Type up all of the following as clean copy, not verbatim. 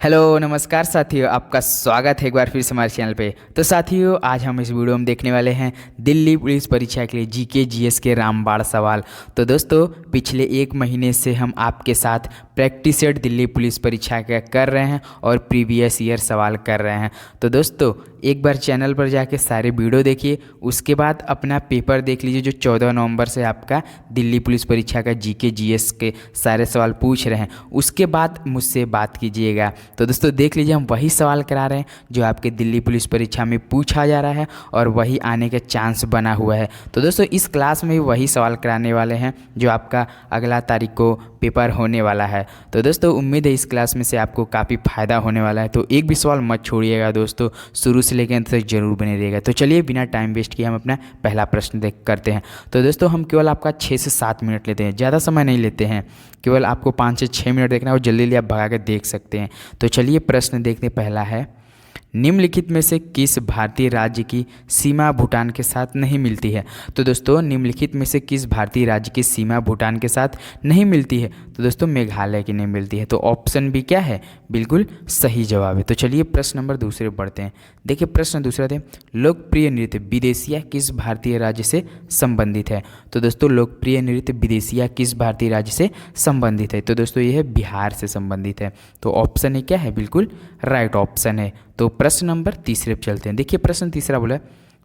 Hello नमस्कार साथियों, आपका स्वागत है एक बार फिर से हमारे चैनल पे। तो साथियों, आज हम इस वीडियो में देखने वाले हैं दिल्ली पुलिस परीक्षा के लिए जीके जीएस के रामबाण सवाल। तो दोस्तों, पिछले एक महीने से हम आपके साथ प्रैक्टिस सेट दिल्ली पुलिस परीक्षा का कर रहे हैं और प्रीवियस ईयर सवाल कर रहे हैं। तो दोस्तों, एक बार चैनल पर जाके सारे वीडियो देखिए, उसके बाद अपना पेपर देख लीजिए जो 14 नवंबर से आपका दिल्ली पुलिस परीक्षा का जीके जीएस के सारे सवाल पूछ रहे हैं। उसके बाद मुझसे बात कीजिएगा। तो दोस्तों देख लीजिए, हम वही सवाल करा रहे हैं जो आपके दिल्ली पुलिस परीक्षा में पूछा जा रहा है और वही आने का चांस बना हुआ है। तो दोस्तों, इस क्लास में भी वही सवाल कराने वाले हैं जो आपका अगला तारीख को पेपर होने वाला है। तो दोस्तों, उम्मीद है इस क्लास में से आपको काफ़ी फ़ायदा होने वाला है। तो एक भी सवाल मत छोड़िएगा दोस्तों, शुरू से लेकर अंत तक जरूर बने रहिएगा। तो चलिए बिना टाइम वेस्ट किए हम अपना पहला प्रश्न देख करते हैं। तो दोस्तों, हम केवल आपका 6 से 7 मिनट लेते हैं, ज़्यादा समय नहीं लेते हैं। केवल आपको 5 से 6 मिनट देखना है और जल्दी जल्दी आप भगा के देख सकते हैं। तो चलिए प्रश्न देखते हैं। पहला है, निम्नलिखित में से किस भारतीय राज्य की सीमा भूटान के साथ नहीं मिलती है? तो दोस्तों, निम्नलिखित में से किस भारतीय राज्य की सीमा भूटान के साथ नहीं मिलती है? तो दोस्तों, मेघालय की नहीं मिलती है। तो ऑप्शन बी क्या है? बिल्कुल सही जवाब है। तो चलिए प्रश्न नंबर दूसरे बढ़ते हैं। देखिए प्रश्न दूसरा थे, लोकप्रिय नृत्य विदेशिया किस भारतीय राज्य से संबंधित है? तो दोस्तों, लोकप्रिय नृत्य विदेशिया किस भारतीय राज्य से संबंधित है? तो दोस्तों, ये है बिहार से संबंधित है। तो ऑप्शन ए क्या है? बिल्कुल राइट ऑप्शन है। तो प्रश्न नंबर तीसरे पे चलते हैं। देखिए प्रश्न तीसरा बोला,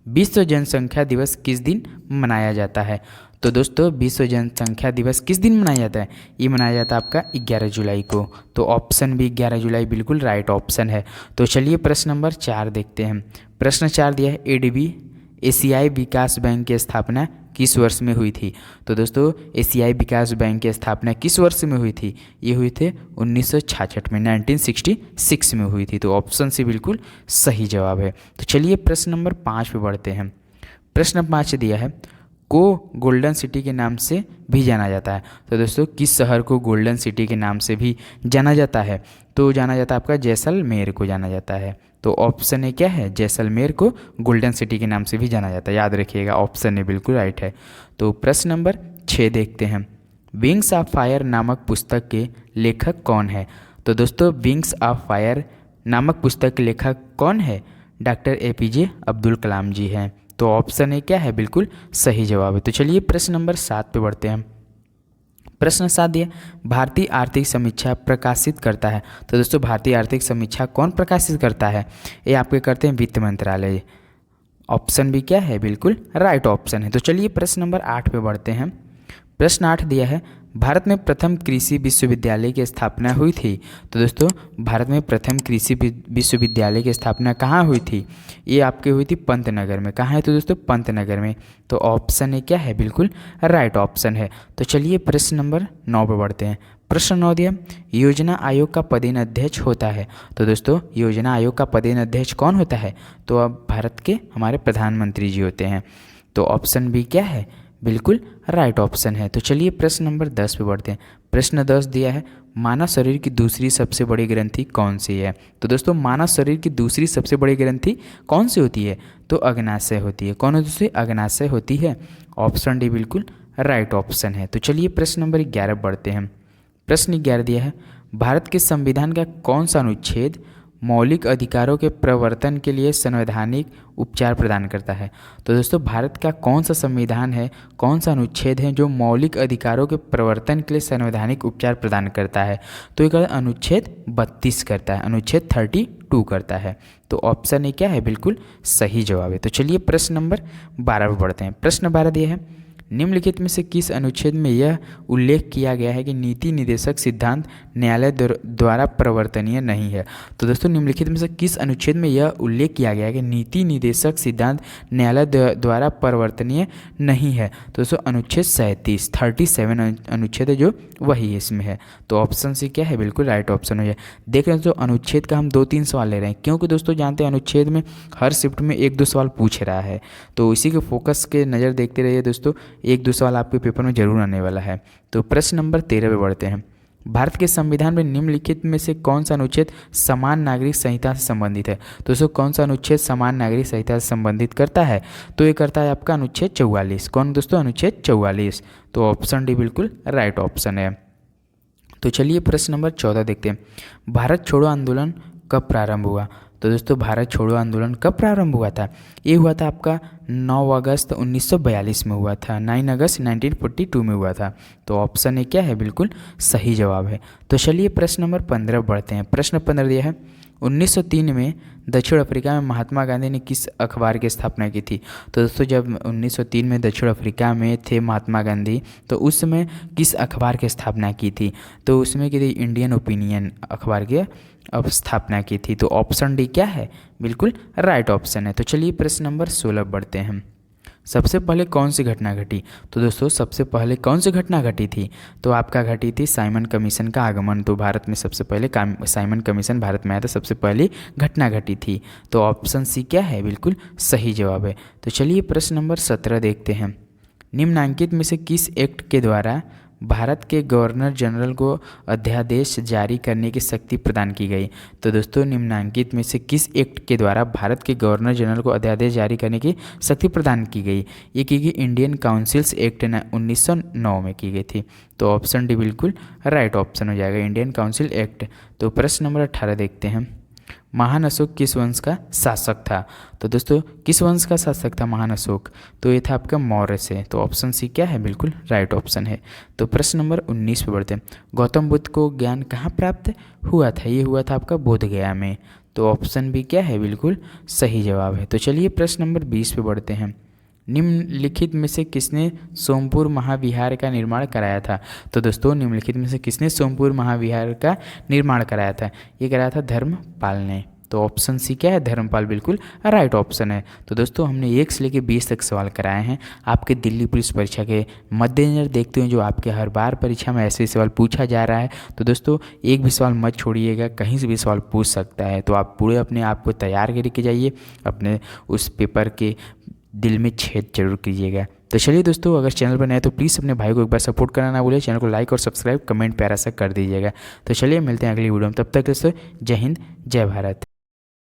विश्व जनसंख्या दिवस किस दिन मनाया जाता है? तो दोस्तों, विश्व जनसंख्या दिवस किस दिन मनाया जाता है? ये मनाया जाता है आपका 11 जुलाई को। तो ऑप्शन भी 11 जुलाई बिल्कुल राइट ऑप्शन है। तो चलिए प्रश्न नंबर 4 देखते हैं। प्रश्न 4 दिया है, एडीबी एशियाई विकास बैंक की स्थापना किस वर्ष में हुई थी? तो दोस्तों, एशियाई विकास बैंक की स्थापना किस वर्ष में हुई थी? ये हुई थी 1966 में, 1966 में हुई थी। तो ऑप्शन सी बिल्कुल सही जवाब है। तो चलिए प्रश्न नंबर 5 पे बढ़ते हैं। प्रश्न 5 दिया है, को गोल्डन सिटी के नाम से भी जाना जाता है। तो दोस्तों, किस शहर को गोल्डन सिटी के नाम से भी जाना जाता है? तो जाना जाता है आपका जैसलमेर को जाना जाता है। तो ऑप्शन ए क्या है? जैसलमेर को गोल्डन सिटी के नाम से भी जाना जाता है, याद रखिएगा ऑप्शन ए बिल्कुल राइट है। तो प्रश्न नंबर 6 देखते हैं। विंग्स ऑफ फायर नामक पुस्तक के लेखक कौन है? तो दोस्तों, विंग्स ऑफ फायर नामक पुस्तक के लेखक कौन है? डॉक्टर एपीजे अब्दुल कलाम जी हैं। तो ऑप्शन ए क्या है? बिल्कुल सही जवाब है। तो चलिए प्रश्न नंबर 7 पे बढ़ते हैं। प्रश्न 7 दिया, भारतीय आर्थिक समीक्षा प्रकाशित करता है। तो दोस्तों, भारतीय आर्थिक समीक्षा कौन प्रकाशित करता है? ये आपके करते हैं वित्त मंत्रालय। ऑप्शन भी क्या है? बिल्कुल राइट ऑप्शन है। तो चलिए प्रश्न नंबर 8 पे बढ़ते हैं। प्रश्न 8 दिया है, भारत में प्रथम कृषि विश्वविद्यालय की स्थापना हुई थी। तो दोस्तों, भारत में प्रथम कृषि विश्वविद्यालय की स्थापना कहाँ हुई थी? ये आपकी हुई थी पंतनगर में। कहाँ है? तो दोस्तों, पंतनगर में। तो ऑप्शन ए क्या है? बिल्कुल राइट ऑप्शन है। तो चलिए प्रश्न नंबर 9 पे बढ़ते हैं। प्रश्न 9 दिया, योजना आयोग का पदेन अध्यक्ष होता है। तो दोस्तों, योजना आयोग का पदेन अध्यक्ष कौन होता है? तो अब भारत के हमारे प्रधानमंत्री जी होते हैं। तो ऑप्शन बी क्या है? बिल्कुल राइट ऑप्शन है। तो चलिए प्रश्न नंबर 10 पे बढ़ते हैं। प्रश्न 10 दिया है, मानव शरीर की दूसरी सबसे बड़ी ग्रंथि कौन सी है? तो दोस्तों, मानव शरीर की दूसरी सबसे बड़ी ग्रंथि कौन सी होती है? तो अग्नाशय होती है। कौन होती है? अग्नाशय होती है। ऑप्शन डी बिल्कुल राइट ऑप्शन है। तो चलिए प्रश्न नंबर 11 बढ़ते हैं। प्रश्न 11 दिया है, भारत के संविधान का कौन सा अनुच्छेद मौलिक अधिकारों के प्रवर्तन के लिए संवैधानिक उपचार प्रदान करता है? तो दोस्तों, भारत का कौन सा संविधान है, कौन सा अनुच्छेद है जो मौलिक अधिकारों के प्रवर्तन के लिए संवैधानिक उपचार प्रदान करता है? तो एक अनुच्छेद 32 करता है, अनुच्छेद 32 करता है। तो ऑप्शन ए क्या है? बिल्कुल सही जवाब है। तो चलिए प्रश्न नंबर 12 पर बढ़ते हैं। प्रश्न 12 दिया है, निम्नलिखित में से किस अनुच्छेद में यह उल्लेख किया गया है कि नीति निदेशक सिद्धांत न्यायालय द्वारा प्रवर्तनीय नहीं है? तो दोस्तों, निम्नलिखित में से किस अनुच्छेद में यह उल्लेख किया गया है कि नीति निदेशक सिद्धांत न्यायालय द्वारा प्रवर्तनीय नहीं है? तो दोस्तों, अनुच्छेद 37 अनुच्छेद है जो वही इसमें है। तो ऑप्शन सी क्या है? बिल्कुल राइट ऑप्शन हो जाए। देख रहे हैं दोस्तों, अनुच्छेद का हम 2-3 सवाल ले रहे हैं क्योंकि दोस्तों जानते हैं अनुच्छेद में हर शिफ्ट में 1-2 सवाल पूछ रहा है। तो इसी के फोकस के नज़र देखते रहिए दोस्तों, 1-2 सवाल आपके पेपर में जरूर आने वाला है। तो प्रश्न नंबर 13 पे बढ़ते हैं। भारत के संविधान में निम्नलिखित में से कौन सा अनुच्छेद समान नागरिक संहिता से संबंधित है? तो दोस्तों, कौन सा अनुच्छेद समान नागरिक संहिता से संबंधित करता है? तो ये करता है आपका अनुच्छेद 44। कौन दोस्तों? अनुच्छेद 44। तो ऑप्शन डी बिल्कुल राइट ऑप्शन है। तो चलिए प्रश्न नंबर 14 देखते हैं। भारत छोड़ो आंदोलन कब प्रारंभ हुआ? तो दोस्तों भारत छोड़ो आंदोलन कब प्रारंभ हुआ था? ये हुआ था आपका 9 अगस्त 1942 में हुआ था, 9 अगस्त 1942 में हुआ था। तो ऑप्शन ए क्या है? बिल्कुल सही जवाब है। तो चलिए प्रश्न नंबर 15 बढ़ते हैं। प्रश्न 15 दिया है 1903 में दक्षिण अफ्रीका में महात्मा गांधी ने किस अखबार की स्थापना की थी? तो दोस्तों जब 1903 में दक्षिण अफ्रीका में थे महात्मा गांधी, तो उस समय किस अखबार की स्थापना की थी? तो उसमें की थी इंडियन ओपिनियन अखबार की अब स्थापना की थी। तो ऑप्शन डी क्या है? बिल्कुल राइट ऑप्शन है। तो चलिए प्रश्न नंबर 16 बढ़ते हैं। सबसे पहले कौन सी घटना घटी? तो दोस्तों सबसे पहले कौन सी घटना घटी थी? तो आपका घटी थी साइमन कमीशन का आगमन। तो भारत में सबसे पहले साइमन कमीशन भारत में आया था, सबसे पहली घटना घटी थी। तो ऑप्शन सी क्या है? बिल्कुल सही जवाब है। तो चलिए प्रश्न नंबर 17 देखते हैं। निम्नलिखित में से किस एक्ट के द्वारा भारत के गवर्नर जनरल को अध्यादेश जारी करने की शक्ति प्रदान की गई? तो दोस्तों निम्नलिखित में से किस एक्ट के द्वारा भारत के गवर्नर जनरल को अध्यादेश जारी करने की शक्ति प्रदान की गई? ये की गई इंडियन काउंसिल्स एक्ट 1909 में की गई थी। तो ऑप्शन डी बिल्कुल राइट ऑप्शन हो जाएगा, इंडियन काउंसिल एक्ट। तो प्रश्न नंबर 18 देखते हैं। महान अशोक किस वंश का शासक था? तो दोस्तों किस वंश का शासक था महान अशोक? तो ये था आपका मौर्य से। तो ऑप्शन सी क्या है? बिल्कुल राइट ऑप्शन है। तो प्रश्न नंबर 19 पे बढ़ते हैं। गौतम बुद्ध को ज्ञान कहाँ प्राप्त हुआ था? ये हुआ था आपका बोध गया में। तो ऑप्शन बी क्या है? बिल्कुल सही जवाब है। तो चलिए प्रश्न नंबर 20 पे बढ़ते हैं। निम्नलिखित में से किसने सोमपुर महाविहार का निर्माण कराया था? तो दोस्तों निम्नलिखित में से किसने सोमपुर महाविहार का निर्माण कराया था? ये कराया था धर्मपाल ने। तो ऑप्शन सी क्या है? धर्मपाल बिल्कुल राइट ऑप्शन है। तो दोस्तों हमने 1 से लेकर 20 तक सवाल कराए हैं आपके दिल्ली पुलिस परीक्षा के मद्देनजर देखते हुए, जो आपके हर बार परीक्षा में ऐसे सवाल पूछा जा रहा है। तो दोस्तों एक भी सवाल मत छोड़िएगा, कहीं से भी सवाल पूछ सकता है। तो आप पूरे अपने आप को तैयार करके जाइए, अपने उस पेपर के दिल में छेद जरूर कीजिएगा। तो चलिए दोस्तों अगर चैनल पर नए तो प्लीज़ अपने भाई को एक बार सपोर्ट करना ना भूलिए, चैनल को लाइक और सब्सक्राइब कमेंट प्यारा सा कर दीजिएगा। तो चलिए मिलते हैं अगली वीडियो में, तब तक दोस्तों जय हिंद जय भारत।